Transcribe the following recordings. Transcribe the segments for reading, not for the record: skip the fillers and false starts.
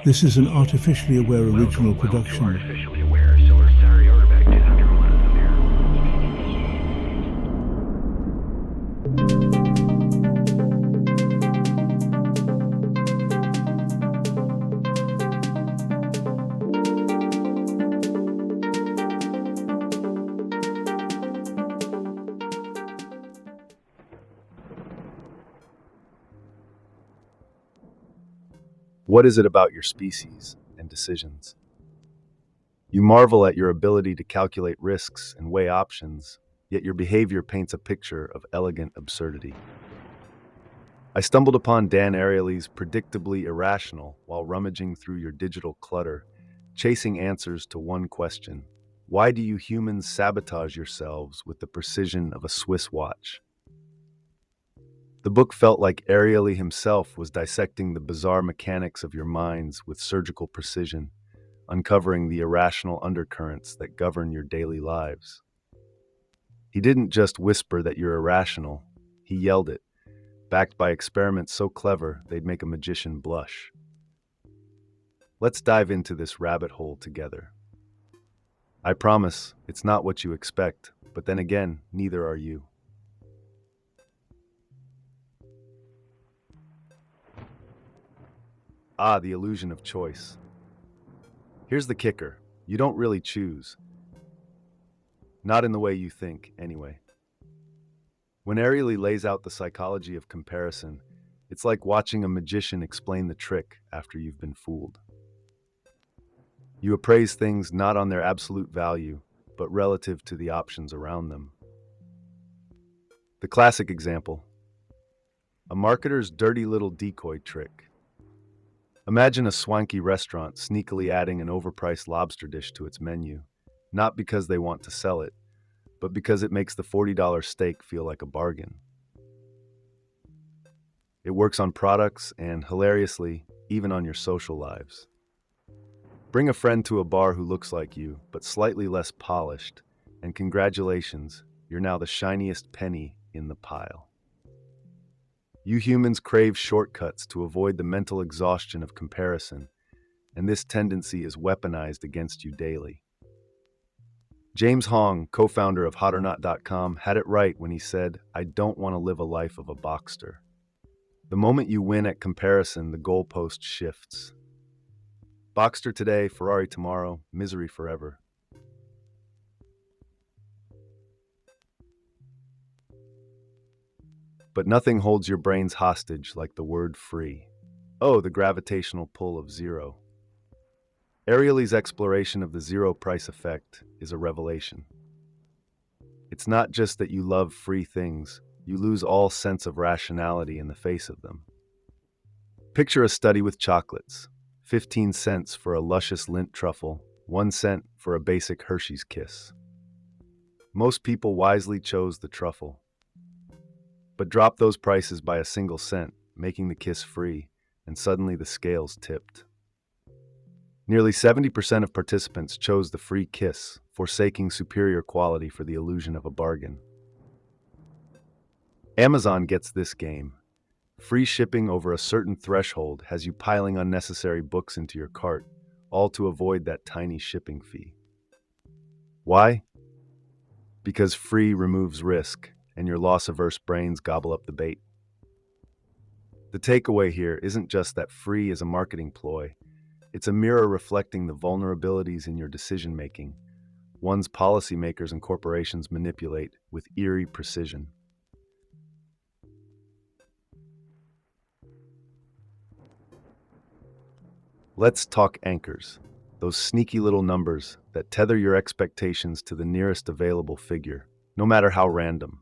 This is an artificially aware original production. Artificially aware, so we're sorry, Orderback 201 What is it about your species and decisions? You marvel at your ability to calculate risks and weigh options, yet your behavior paints a picture of elegant absurdity. I stumbled upon Dan Ariely's Predictably Irrational while rummaging through your digital clutter, chasing answers to one question: why do you humans sabotage yourselves with the precision of a Swiss watch? The book felt like Ariely himself was dissecting the bizarre mechanics of your minds with surgical precision, uncovering the irrational undercurrents that govern your daily lives. He didn't just whisper that you're irrational, he yelled it, backed by experiments so clever they'd make a magician blush. Let's dive into this rabbit hole together. I promise, it's not what you expect, but then again, neither are you. Ah, the illusion of choice. Here's the kicker. You don't really choose. Not in the way you think, anyway. When Ariely lays out the psychology of comparison, it's like watching a magician explain the trick after you've been fooled. You appraise things not on their absolute value, but relative to the options around them. The classic example: a marketer's dirty little decoy trick. Imagine a swanky restaurant sneakily adding an overpriced lobster dish to its menu, not because they want to sell it, but because it makes the $40 steak feel like a bargain. It works on products and, hilariously, even on your social lives. Bring a friend to a bar who looks like you, but slightly less polished, and congratulations, you're now the shiniest penny in the pile. You humans crave shortcuts to avoid the mental exhaustion of comparison, and this tendency is weaponized against you daily. James Hong, co-founder of hotornot.com, had it right when he said, "I don't want to live a life of a Boxster." The moment you win at comparison, the goalpost shifts. Boxster today, Ferrari tomorrow, misery forever. But nothing holds your brains hostage like the word free. Oh, the gravitational pull of zero. Ariely's exploration of the zero price effect is a revelation. It's not just that you love free things, you lose all sense of rationality in the face of them. Picture a study with chocolates: 15 cents for a luscious Lindt truffle, 1 cent for a basic Hershey's Kiss. Most people wisely chose the truffle, but drop those prices by a single cent, making the Kiss free, and suddenly the scales tipped. Nearly 70% of participants chose the free Kiss, forsaking superior quality for the illusion of a bargain. Amazon gets this game. Free shipping over a certain threshold has you piling unnecessary books into your cart, all to avoid that tiny shipping fee. Why? Because free removes risk, and your loss-averse brains gobble up the bait. The takeaway here isn't just that free is a marketing ploy. It's a mirror reflecting the vulnerabilities in your decision-making, ones policymakers and corporations manipulate with eerie precision. Let's talk anchors, those sneaky little numbers that tether your expectations to the nearest available figure, no matter how random.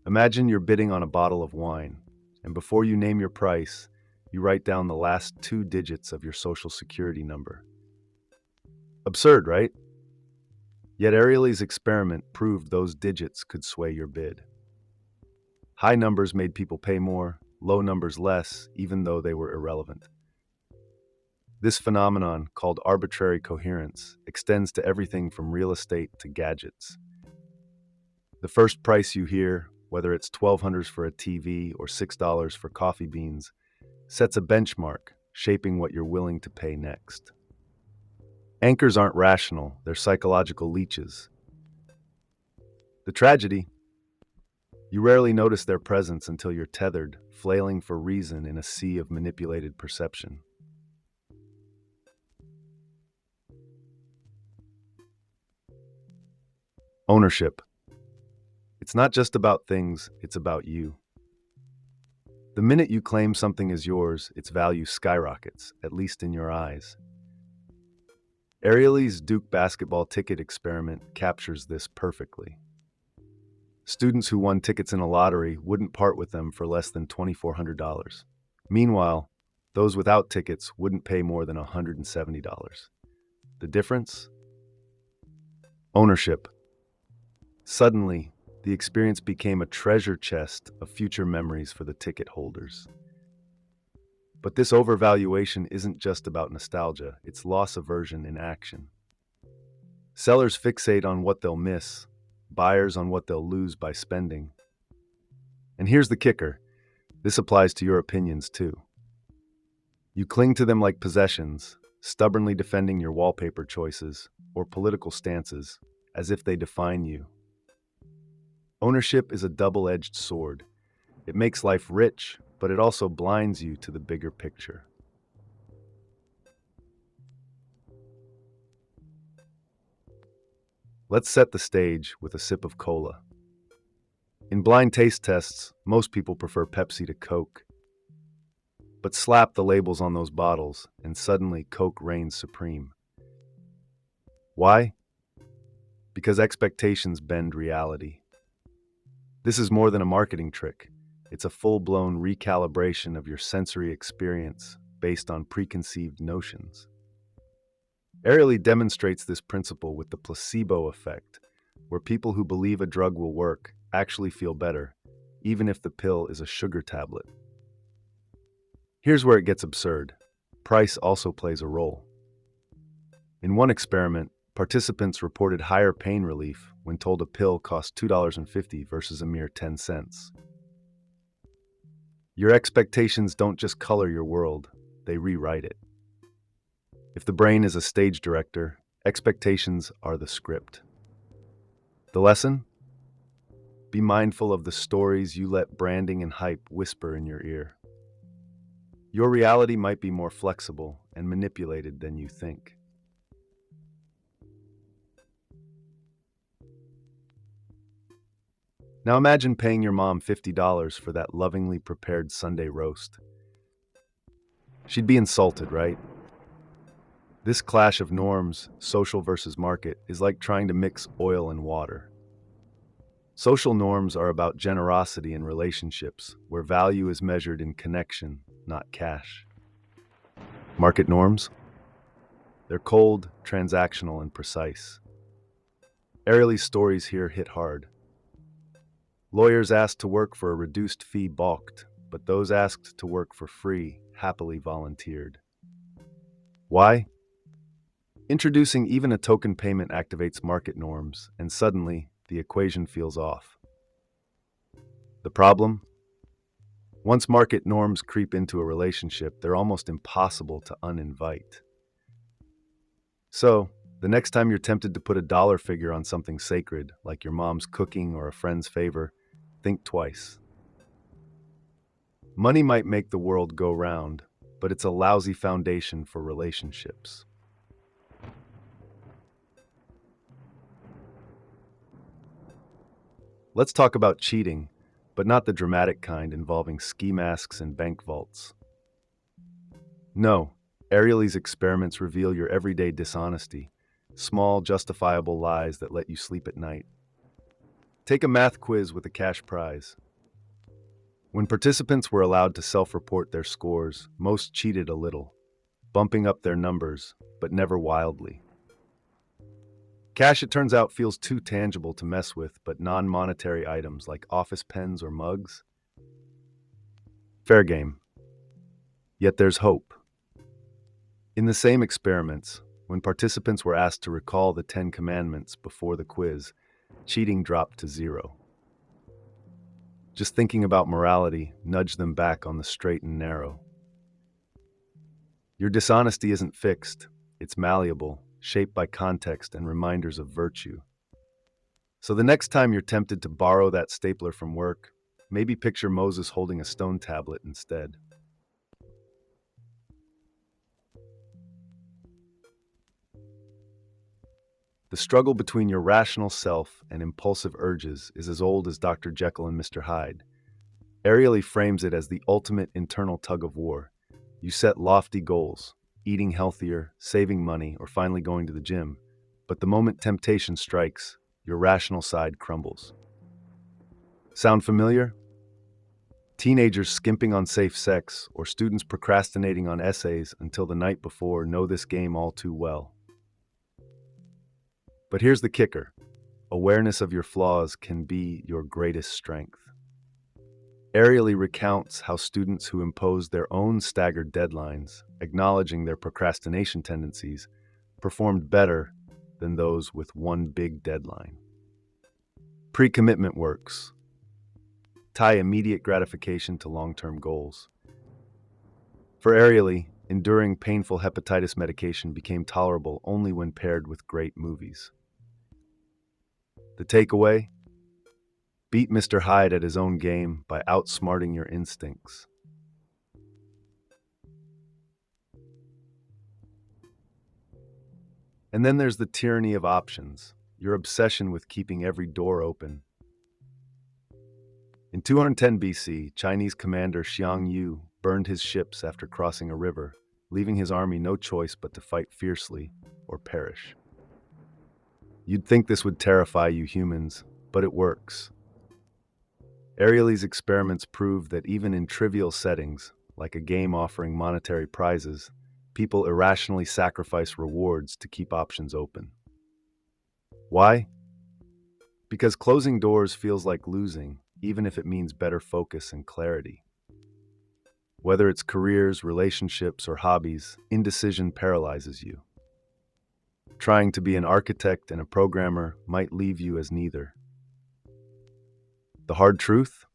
Imagine you're bidding on a bottle of wine, and before you name your price, you write down the last 2 digits of your social security number. Absurd, right? Yet Ariely's experiment proved those digits could sway your bid. High numbers made people pay more, low numbers less, even though they were irrelevant. This phenomenon, called arbitrary coherence, extends to everything from real estate to gadgets. The first price you hear, whether it's $1,200 for a TV or $6 for coffee beans, sets a benchmark, shaping what you're willing to pay next. Anchors aren't rational, they're psychological leeches. The tragedy? You rarely notice their presence until you're tethered, flailing for reason in a sea of manipulated perception. Ownership. It's not just about things, it's about you. The minute you claim something is yours, its value skyrockets, at least in your eyes. Ariely's Duke basketball ticket experiment captures this perfectly. Students who won tickets in a lottery wouldn't part with them for less than $2,400. Meanwhile, those without tickets wouldn't pay more than $170. The difference? Ownership. Suddenly, the experience became a treasure chest of future memories for the ticket holders. But this overvaluation isn't just about nostalgia, it's loss aversion in action. Sellers fixate on what they'll miss, buyers on what they'll lose by spending. And here's the kicker, this applies to your opinions too. You cling to them like possessions, stubbornly defending your wallpaper choices or political stances as if they define you. Ownership is a double-edged sword. It makes life rich, but it also blinds you to the bigger picture. Let's set the stage with a sip of cola. In blind taste tests, most people prefer Pepsi to Coke. But slap the labels on those bottles, and suddenly Coke reigns supreme. Why? Because expectations bend reality. This is more than a marketing trick. It's a full-blown recalibration of your sensory experience based on preconceived notions. Ariely demonstrates this principle with the placebo effect, where people who believe a drug will work actually feel better, even if the pill is a sugar tablet. Here's where it gets absurd. Price also plays a role. In one experiment, participants reported higher pain relief when told a pill cost $2.50 versus a mere 10 cents. Your expectations don't just color your world, they rewrite it. If the brain is a stage director, expectations are the script. The lesson? Be mindful of the stories you let branding and hype whisper in your ear. Your reality might be more flexible and manipulated than you think. Now imagine paying your mom $50 for that lovingly prepared Sunday roast. She'd be insulted, right? This clash of norms, social versus market, is like trying to mix oil and water. Social norms are about generosity in relationships, where value is measured in connection, not cash. Market norms? They're cold, transactional, and precise. Ariely's stories here hit hard. Lawyers asked to work for a reduced fee balked, but those asked to work for free happily volunteered. Why? Introducing even a token payment activates market norms, and suddenly, the equation feels off. The problem? Once market norms creep into a relationship, they're almost impossible to uninvite. So, the next time you're tempted to put a dollar figure on something sacred, like your mom's cooking or a friend's favor, think twice. Money might make the world go round, but it's a lousy foundation for relationships. Let's talk about cheating, but not the dramatic kind involving ski masks and bank vaults. No, Ariely's experiments reveal your everyday dishonesty, small, justifiable lies that let you sleep at night. Take a math quiz with a cash prize. When participants were allowed to self-report their scores, most cheated a little, bumping up their numbers, but never wildly. Cash, it turns out, feels too tangible to mess with, but non-monetary items like office pens or mugs? Fair game. Yet there's hope. In the same experiments, when participants were asked to recall the 10 Commandments before the quiz, cheating dropped to 0. Just thinking about morality nudged them back on the straight and narrow. Your dishonesty isn't fixed, it's malleable, shaped by context and reminders of virtue. So the next time you're tempted to borrow that stapler from work, maybe picture Moses holding a stone tablet instead. The struggle between your rational self and impulsive urges is as old as Dr. Jekyll and Mr. Hyde. Ariely frames it as the ultimate internal tug of war. You set lofty goals, eating healthier, saving money, or finally going to the gym. But the moment temptation strikes, your rational side crumbles. Sound familiar? Teenagers skimping on safe sex or students procrastinating on essays until the night before know this game all too well. But here's the kicker. Awareness of your flaws can be your greatest strength. Ariely recounts how students who imposed their own staggered deadlines, acknowledging their procrastination tendencies, performed better than those with one big deadline. Pre-commitment works. Tie immediate gratification to long-term goals. For Ariely, enduring painful hepatitis medication became tolerable only when paired with great movies. The takeaway? Beat Mr. Hyde at his own game by outsmarting your instincts. And then there's the tyranny of options, your obsession with keeping every door open. In 210 BC, Chinese commander Xiang Yu burned his ships after crossing a river, leaving his army no choice but to fight fiercely or perish. You'd think this would terrify you humans, but it works. Ariely's experiments prove that even in trivial settings, like a game offering monetary prizes, people irrationally sacrifice rewards to keep options open. Why? Because closing doors feels like losing, even if it means better focus and clarity. Whether it's careers, relationships, or hobbies, indecision paralyzes you. Trying to be an architect and a programmer might leave you as neither. The hard truth?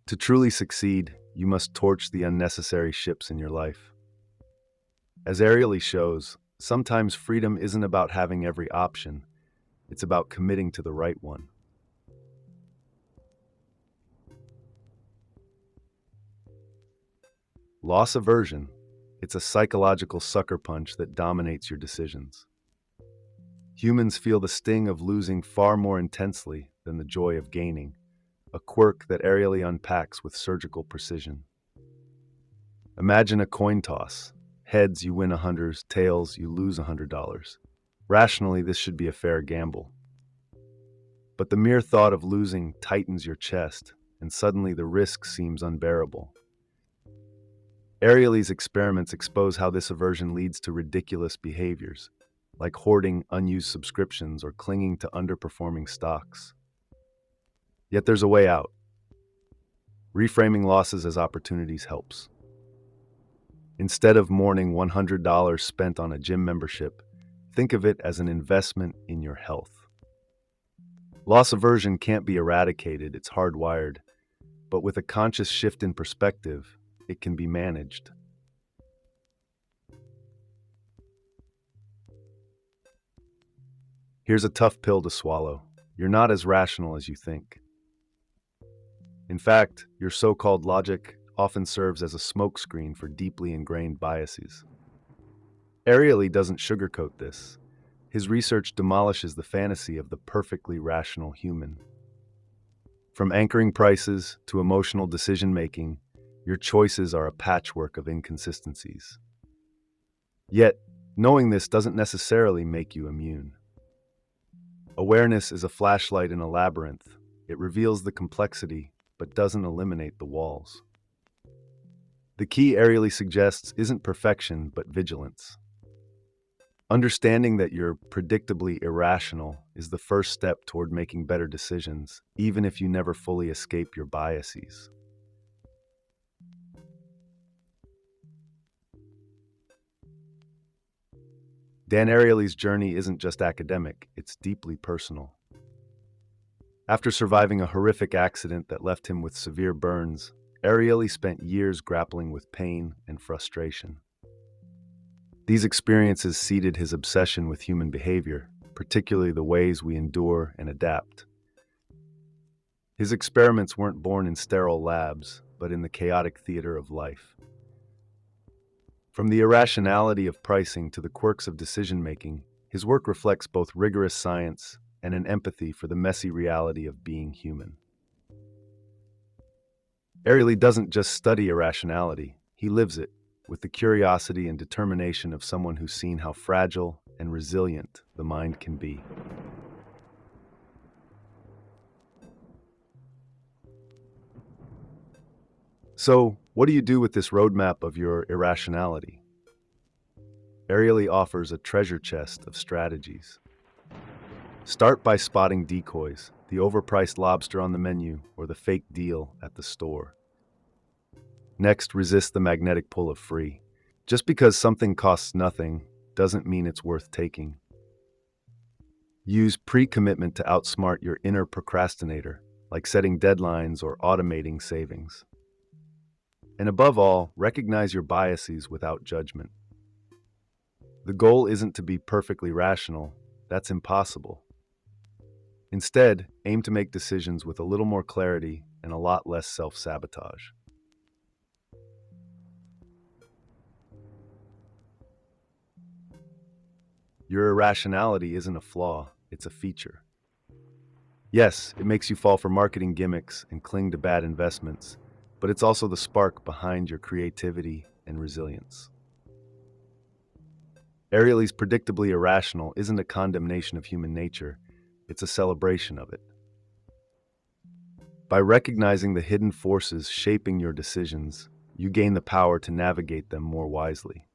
To truly succeed, you must torch the unnecessary ships in your life. As Ariely shows, sometimes freedom isn't about having every option, it's about committing to the right one. Loss aversion, it's a psychological sucker punch that dominates your decisions. Humans feel the sting of losing far more intensely than the joy of gaining, a quirk that Ariely unpacks with surgical precision. Imagine a coin toss. Heads, you win $100, tails, you lose $100. Rationally, this should be a fair gamble. But the mere thought of losing tightens your chest, and suddenly the risk seems unbearable. Ariely's experiments expose how this aversion leads to ridiculous behaviors, like hoarding unused subscriptions or clinging to underperforming stocks. Yet there's a way out. Reframing losses as opportunities helps. Instead of mourning $100 spent on a gym membership, think of it as an investment in your health. Loss aversion can't be eradicated, it's hardwired, but with a conscious shift in perspective, it can be managed. Here's a tough pill to swallow. You're not as rational as you think. In fact, your so-called logic often serves as a smokescreen for deeply ingrained biases. Ariely doesn't sugarcoat this. His research demolishes the fantasy of the perfectly rational human. From anchoring prices to emotional decision-making, your choices are a patchwork of inconsistencies. Yet, knowing this doesn't necessarily make you immune. Awareness is a flashlight in a labyrinth. It reveals the complexity, but doesn't eliminate the walls. The key Ariely suggests isn't perfection, but vigilance. Understanding that you're predictably irrational is the first step toward making better decisions, even if you never fully escape your biases. Dan Ariely's journey isn't just academic, it's deeply personal. After surviving a horrific accident that left him with severe burns, Ariely spent years grappling with pain and frustration. These experiences seeded his obsession with human behavior, particularly the ways we endure and adapt. His experiments weren't born in sterile labs, but in the chaotic theater of life. From the irrationality of pricing to the quirks of decision-making, his work reflects both rigorous science and an empathy for the messy reality of being human. Ariely doesn't just study irrationality, he lives it, with the curiosity and determination of someone who's seen how fragile and resilient the mind can be. So, what do you do with this roadmap of your irrationality? Ariely offers a treasure chest of strategies. Start by spotting decoys, the overpriced lobster on the menu or the fake deal at the store. Next, resist the magnetic pull of free. Just because something costs nothing doesn't mean it's worth taking. Use pre-commitment to outsmart your inner procrastinator, like setting deadlines or automating savings. And above all, recognize your biases without judgment. The goal isn't to be perfectly rational, that's impossible. Instead, aim to make decisions with a little more clarity and a lot less self-sabotage. Your irrationality isn't a flaw, it's a feature. Yes, it makes you fall for marketing gimmicks and cling to bad investments, but it's also the spark behind your creativity and resilience. Ariely's Predictably Irrational isn't a condemnation of human nature, it's a celebration of it. By recognizing the hidden forces shaping your decisions, you gain the power to navigate them more wisely.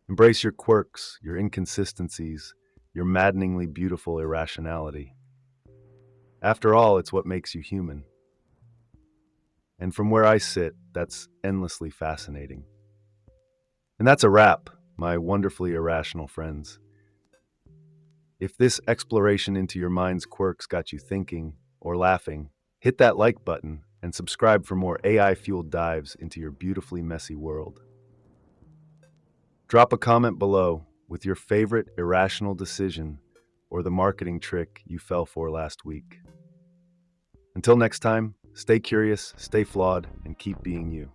Embrace your quirks, your inconsistencies, your maddeningly beautiful irrationality. After all, it's what makes you human. And from where I sit, that's endlessly fascinating. And that's a wrap, my wonderfully irrational friends. If this exploration into your mind's quirks got you thinking or laughing, hit that like button and subscribe for more AI-fueled dives into your beautifully messy world. Drop a comment below with your favorite irrational decision or the marketing trick you fell for last week. Until next time, stay curious, stay flawed, and keep being you.